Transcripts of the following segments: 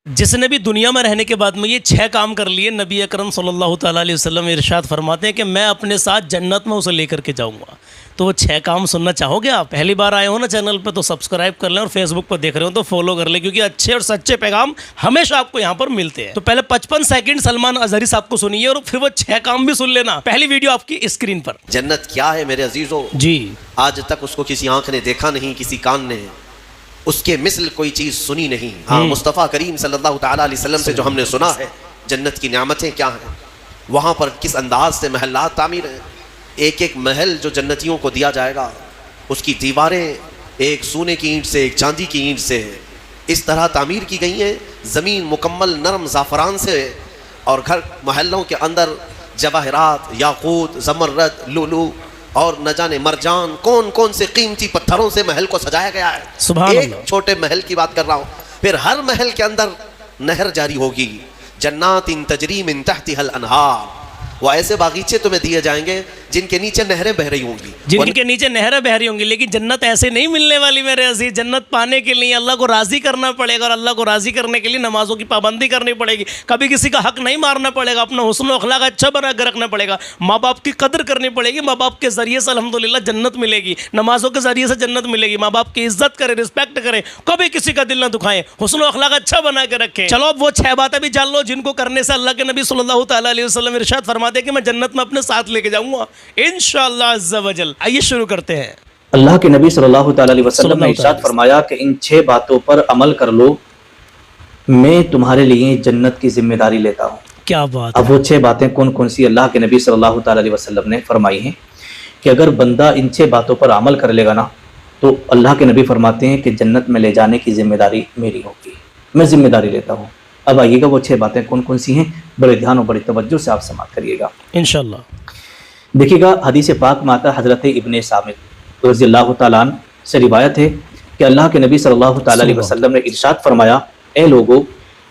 जिसने भी दुनिया में रहने के बाद में ये 6 काम कर लिए, नबी अकरम सल्लल्लाहु ताला अलैहि वसल्लम इरशाद फरमाते हैं कि मैं अपने साथ जन्नत में उसे लेकर के जाऊंगा। तो वो 6 काम सुनना चाहोगे आप? पहली बार आए हो ना चैनल पे तो सब्सक्राइब कर लें, और फेसबुक पर देख रहे हो तो फॉलो कर लें, क्योंकि अच्छे और सच्चे पैगाम हमेशा आपको यहाँ पर मिलते हैं। तो पहले 55 सेकंड सलमान अजहरी साहब को सुनिए और फिर वो 6 काम भी सुन लेना। पहली वीडियो आपकी स्क्रीन पर। जन्नत क्या है मेरे अजीजों? जी, आज तक उसको किसी आंख ने देखा नहीं, किसी कान ने उसके मिसल कोई चीज सुनी नहीं। हाँ, मुस्तफ़ा करीम सल्लल्लाहु ताला अलैहि वसल्लम से जो हमने सुना है जन्नत की नेमतें क्या हैं, वहाँ पर किस अंदाज से महल्लात तामीर हैं। एक एक महल जो जन्नतियों को दिया जाएगा, उसकी दीवारें एक सोने की ईंट से, एक चांदी की ईंट से इस तरह तामीर की गई हैं। ज़मीन मुकम्मल नरम ज़ाफ़रान से, और घर महलों के अंदर जवाहरात, याकूत, ज़मरद, लुलू और न जाने मरजान, कौन कौन से कीमती पत्थरों से महल को सजाया गया है। सुभान एक अल्लाह। छोटे महल की बात कर रहा हूँ। फिर हर महल के अंदर नहर जारी होगी। जन्नातिन तजरी मिन तहतिहल अनहार, वो ऐसे बागीचे तुम्हें दिए जाएंगे जिनके नीचे नहरें बह रही होंगी, जिनके नीचे नहरें बह रही होंगी। लेकिन जन्नत ऐसे नहीं मिलने वाली मेरे अजीज। जन्नत पाने के लिए अल्लाह को राज़ी करना पड़ेगा, और अल्लाह को राज़ी करने के लिए नमाजों की पाबंदी करनी पड़ेगी। कभी किसी का हक नहीं मारना पड़ेगा, अपना हुस्न और अखलाक अच्छा बना कर रखना पड़ेगा। माँ बाप की कदर करनी पड़ेगी, माँ बाप के ज़रिए से अल्हम्दुलिल्लाह जन्नत मिलेगी, नमाजों के ज़रिए से जन्नत मिलेगी। माँ बाप की इज्जत करें, रिस्पेक्ट करें, कभी किसी का दिल ना दुखाएं, हुस्न और अखलाक अच्छा बना के रखें। चलो अब वो 6 बातें भी जान लो जिनको करने से अल्लाह के नबी सल्लल्लाहु ताला अलैहि वसल्लम इरशाद फरमाते हैं कि मैं जन्नत में अपने साथ लेके जाऊंगा इंशाअल्लाह अज़्ज़ा वजल। आइए शुरू करते हैं। अल्लाह के नबी सल्लल्लाहु ताला अलैहि वसल्लम ने इरशाद फरमाया कि इन 6 बातों पर अमल कर लो, मैं तुम्हारे लिए जन्नत की जिम्मेदारी लेता हूँ। क्या बात। अब वो 6 बातें कौन कौन सी अल्लाह के नबी सल्लल्लाहु ताला अलैहि वसल्लम ने फरमाई हैं कि अगर बंदा इन 6 बातों पर अमल कर लेगा ना, तो अल्लाह के नबी फरमाते हैं कि जन्नत में ले जाने की जिम्मेदारी मेरी होगी, मैं जिम्मेदारी लेता हूँ। अब आइएगा वो 6 बातें कौन कौन सी हैं, बड़े ध्यान और बड़ी तवज्जो से आप समाअत करिएगा इंशाअल्लाह। देखिएगा, हदीस पाक माता हज़रत इब्ने सामित रज़ियल्लाहु ताला अन्हु से रिवायत है कि अल्लाह के नबी सल्लल्लाहु ताला अलैहि वसल्लम ने इरशाद फरमाया, ए लोगों,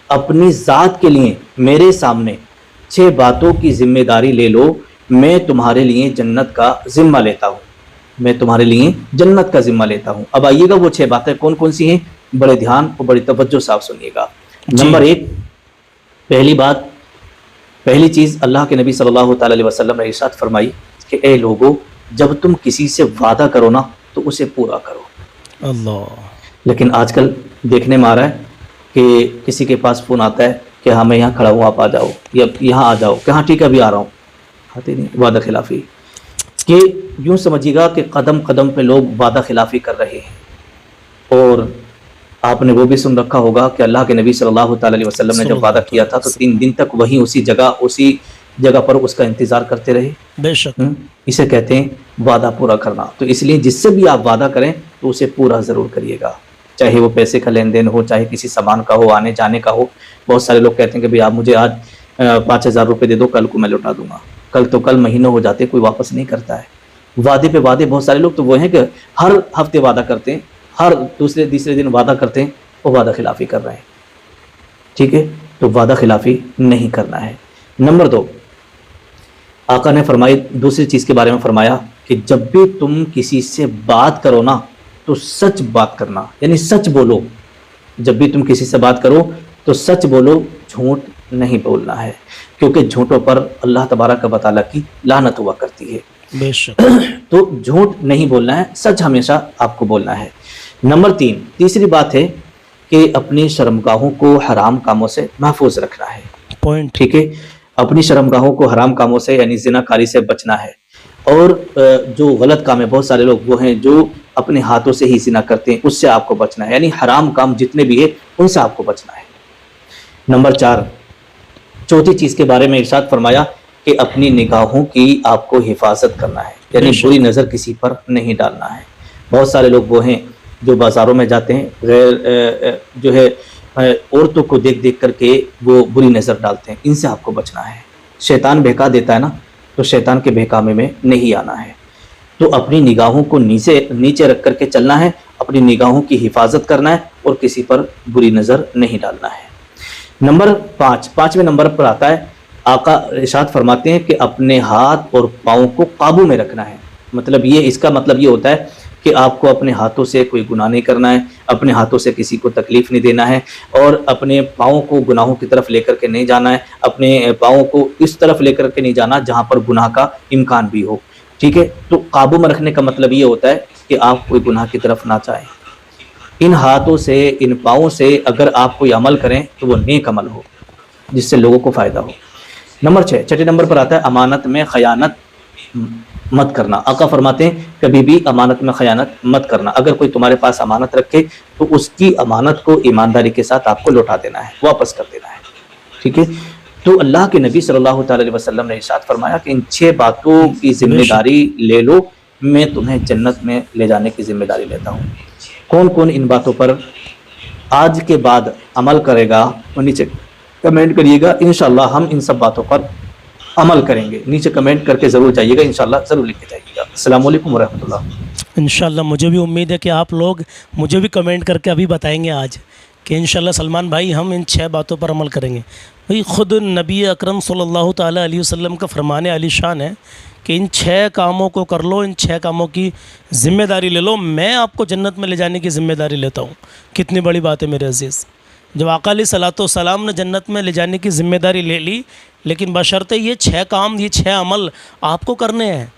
अपनी ज़ात के लिए मेरे सामने 6 बातों की जिम्मेदारी ले लो, मैं तुम्हारे लिए जन्नत का जिम्मा लेता हूँ, मैं तुम्हारे लिए जन्नत का जिम्मा लेता हूँ। अब आइएगा वो 6 बातें कौन कौन सी हैं, बड़े ध्यान और बड़ी तवज्जो से आप सुनिएगा। नंबर 1, पहली बात, पहली चीज़ अल्लाह के नबी सल्लल्लाहु ताला अलैहि वसल्लम ने इरशाद फरमाई कि ए लोगों, जब तुम किसी से वादा करो ना तो उसे पूरा करो। अल्लाह। लेकिन आजकल देखने में आ रहा है कि किसी के पास फ़ोन आता है कि हाँ मैं यहाँ खड़ा हूँ, आप आ जाओ, या यहाँ आ जाओ, कि हाँ ठीक है अभी आ रहा हूँ, आते नहीं। वादा खिलाफ़ी कि यूँ समझिएगा कि कदम कदम पे लोग वादा खिलाफ़ी कर रहे हैं। और आपने वो भी सुन रखा होगा कि अल्लाह के नबी सल्लल्लाहु ताला अलैहि वसल्लम ने जब वादा किया था तो 3 दिन तक वहीं उसी जगह पर उसका इंतज़ार करते रहे। बेशक इसे कहते हैं वादा पूरा करना। तो इसलिए जिससे भी आप वादा करें तो उसे पूरा ज़रूर करिएगा, चाहे वो पैसे का लेन देन हो, चाहे किसी सामान का हो, आने जाने का हो। बहुत सारे लोग कहते हैं कि भाई आप मुझे आज 5,000 रुपये दे दो, कल को मैं लौटा दूंगा। कल तो कल महीनों हो जाते, कोई वापस नहीं करता है। वादे पे वादे, बहुत सारे लोग तो वो हैं कि हर हफ्ते वादा करते हैं, हर दूसरे तीसरे दिन वादा करते हैं, वो वादा खिलाफ़ी कर रहे हैं। ठीक है, तो वादा खिलाफ़ी नहीं करना है। नंबर 2, आका ने फरमाई, दूसरी चीज़ के बारे में फरमाया कि जब भी तुम किसी से बात करो ना तो सच बात करना, यानी सच बोलो। जब भी तुम किसी से बात करो तो सच बोलो, झूठ नहीं बोलना है, क्योंकि झूठों पर अल्लाह तबारक व तआला की लानत हुआ करती है। बेशक। तो झूठ नहीं बोलना है, सच हमेशा आपको बोलना है। नंबर 3, तीसरी बात है कि अपनी शर्मगाहों को हराम कामों से महफूज रखना है। पॉइंट। ठीक है, अपनी शर्मगाहों को हराम कामों से यानी ज़िनाकारी से बचना है। और जो गलत काम है, बहुत सारे लोग वो हैं जो अपने हाथों से ही ज़िना करते हैं, उससे आपको बचना है, यानी हराम काम जितने भी है उनसे आपको बचना है। नंबर 4, चौथी चीज़ के बारे में इरशाद फरमाया कि अपनी निगाहों की आपको हिफाजत करना है, यानी बुरी नज़र किसी पर नहीं डालना है। बहुत सारे लोग वो हैं जो बाज़ारों में जाते हैं, गैर जो है औरतों को देख देख करके वो बुरी नज़र डालते हैं, इनसे आपको बचना है। शैतान बहका देता है ना, तो शैतान के बहकावे में नहीं आना है। तो अपनी निगाहों को नीचे रख करके चलना है, अपनी निगाहों की हिफाजत करना है और किसी पर बुरी नज़र नहीं डालना है। नंबर 5, 5वें नंबर पर आता है, आका इरशाद फरमाते हैं कि अपने हाथ और पाँव को काबू में रखना है। मतलब ये, इसका मतलब ये होता है कि आपको अपने हाथों से कोई गुनाह नहीं करना है, अपने हाथों से किसी को तकलीफ़ नहीं देना है और अपने पाँव को गुनाहों की तरफ लेकर के नहीं जाना है, अपने पाँव को इस तरफ लेकर के नहीं जाना जहाँ पर गुनाह का इम्कान भी हो। ठीक है, तो काबू में रखने का मतलब ये होता है कि आप कोई गुनाह की तरफ ना जाएं। इन हाथों से, इन पाँवों से अगर आप कोई अमल करें तो वो नेक अमल हो जिससे लोगों को फ़ायदा हो। नंबर 6, छठे नंबर पर आता है अमानत में खयानत मत करना। आका फरमाते हैं कभी भी अमानत में खयानत मत करना। अगर कोई तुम्हारे पास अमानत रखे तो उसकी अमानत को ईमानदारी के साथ आपको लौटा देना है, वापस कर देना है। ठीक है, तो अल्लाह के नबी सल्लल्लाहु अलैहि वसल्लम ने इरशाद फरमाया कि इन 6 बातों की जिम्मेदारी ले लो, मैं तुम्हें जन्नत में ले जाने की जिम्मेदारी लेता हूँ। कौन कौन इन बातों पर आज के बाद अमल करेगा वो नीचे कमेंट करिएगा। इंशाल्लाह हम इन सब बातों पर अमल करेंगे। नीचे कमेंट करके ज़रूर जाइएगा, इंशाल्लाह ज़रूर लिख के जाइएगा। अस्सलामु अलैकुम वरहमतुल्लाह। इंशाल्लाह मुझे भी उम्मीद है कि आप लोग मुझे भी कमेंट करके अभी बताएंगे आज कि इंशाल्लाह सलमान भाई हम इन 6 बातों पर अमल करेंगे। भाई ख़ुद नबी अकरम सल्लल्लाहु ताला अलैहि वसल्लम का फरमान आली शान है कि इन 6 कामों को कर लो, इन 6 कामों की ज़िम्मेदारी ले लो, मैं आपको जन्नत में ले जाने की ज़िम्मेदारी लेता हूँ। कितनी बड़ी बात है मेरे अज़ीज़। जब आका अलैहिस्सलातु वस्सलाम ने जन्नत में ले जाने की ज़िम्मेदारी ले ली, लेकिन बशर्ते ये 6 काम, ये 6 अमल आपको करने हैं,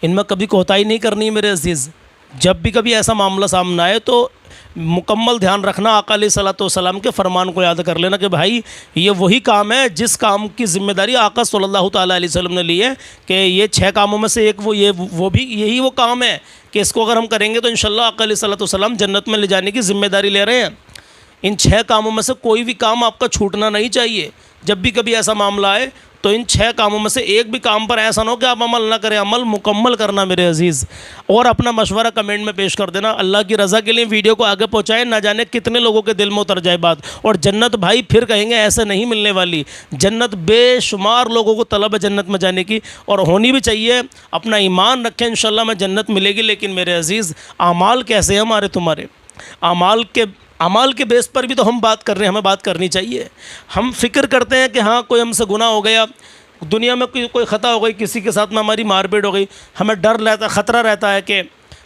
इनमें कभी कोताही नहीं करनी है मेरे अज़ीज़। जब भी कभी ऐसा मामला सामने आए तो मुकम्मल ध्यान रखना, आका अलैहिस्सलातु वस्सलाम के फरमान को याद कर लेना कि भाई ये वही काम है जिस काम की ज़िम्मेदारी आका सल्लल्लाहु ताला अलैहि वसल्लम ने ली है कि ये 6 कामों में से एक वो भी यही वो काम है कि इसको अगर हम करेंगे तो इंशाल्लाह आका अलैहिस्सलातु वस्सलाम जन्नत में ले जाने की ज़िम्मेदारी ले रहे हैं। इन 6 कामों में से कोई भी काम आपका छूटना नहीं चाहिए। जब भी कभी ऐसा मामला आए तो इन 6 कामों में से एक भी काम पर ऐसा ना हो कि आप अमल ना करें, अमल मुकम्मल करना मेरे अजीज़। और अपना मशवरा कमेंट में पेश कर देना। अल्लाह की रज़ा के लिए वीडियो को आगे पहुँचाएं, ना जाने कितने लोगों के दिल में उतर जाए बात। और जन्नत भाई फिर कहेंगे ऐसे नहीं मिलने वाली, जन्नत बेशुमार लोगों को तलब है जन्नत में जाने की, और होनी भी चाहिए। अपना ईमान रखें, इंशाल्लाह में जन्नत मिलेगी। लेकिन मेरे अजीज़ आमाल कैसे हैं हमारे तुम्हारे? अमाल के बेस पर भी तो हम बात कर रहे हैं, हमें बात करनी चाहिए। हम फिक्र करते हैं कि हाँ कोई हमसे गुनाह हो गया, दुनिया में कोई ख़ता हो गई, किसी के साथ में हमारी मारपीट हो गई, हमें डर रहता, ख़तरा रहता है कि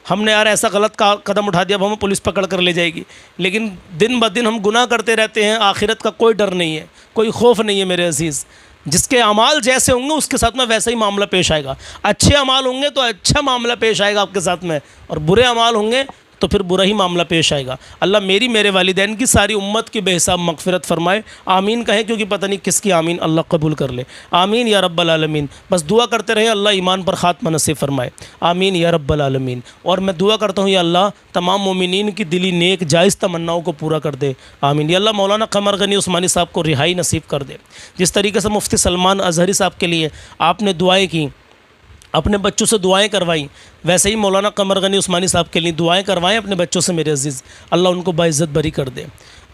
हमने यार ऐसा गलत कदम उठा दिया, अब हमें पुलिस पकड़ कर ले जाएगी। लेकिन दिन ब दिन हम गुनाह करते रहते हैं, आखिरत का कोई डर नहीं है, कोई खौफ नहीं है मेरे अजीज़। जिसके अमाल जैसे होंगे उसके साथ में वैसा ही मामला पेश आएगा। अच्छे अमाल होंगे तो अच्छा मामला पेश आएगा आपके साथ में, और बुरे अमाल होंगे तो फिर बुरा ही मामला पेश आएगा। अल्लाह मेरे वालिदैन की सारी उम्मत की बेहिसाब मगफिरत फरमाए। आमीन कहें, क्योंकि पता नहीं किसकी आमीन अल्लाह कबूल कर ले। आमीन या रब्बल आलमीन। बस दुआ करते रहे अल्लाह ईमान पर ख़ात्मा नसीब फरमाए। आमीन या रब्बल आलमीन। और मैं दुआ करता हूँ या अल्लाह तमाम मोमिनीन की दिली नेक जायज़ तमन्नाओं को पूरा कर दे। आमीन। या अल्लाह मौलाना कमर गनी उस्मानी साहब को रिहाई नसीब कर दे। जिस तरीके से मुफ्ती सलमान अज़हरी साहब के लिए आपने दुआएँ की, अपने बच्चों से दुआएं करवाई, वैसे ही मौलाना कमर गनी उस्मानी साहब के लिए दुआएं करवाएं अपने बच्चों से मेरे अजीज़। अल्लाह उनको बाइज़्ज़त बरी कर दे।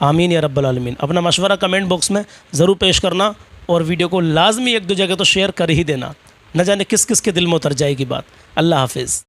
आमीन या रब्बल आलमीन। अपना मशवरा कमेंट बॉक्स में ज़रूर पेश करना, और वीडियो को लाजमी 1-2 जगह तो शेयर कर ही देना, न जाने किस किस के दिल में उतर जाएगी बात। अल्लाह हाफिज़।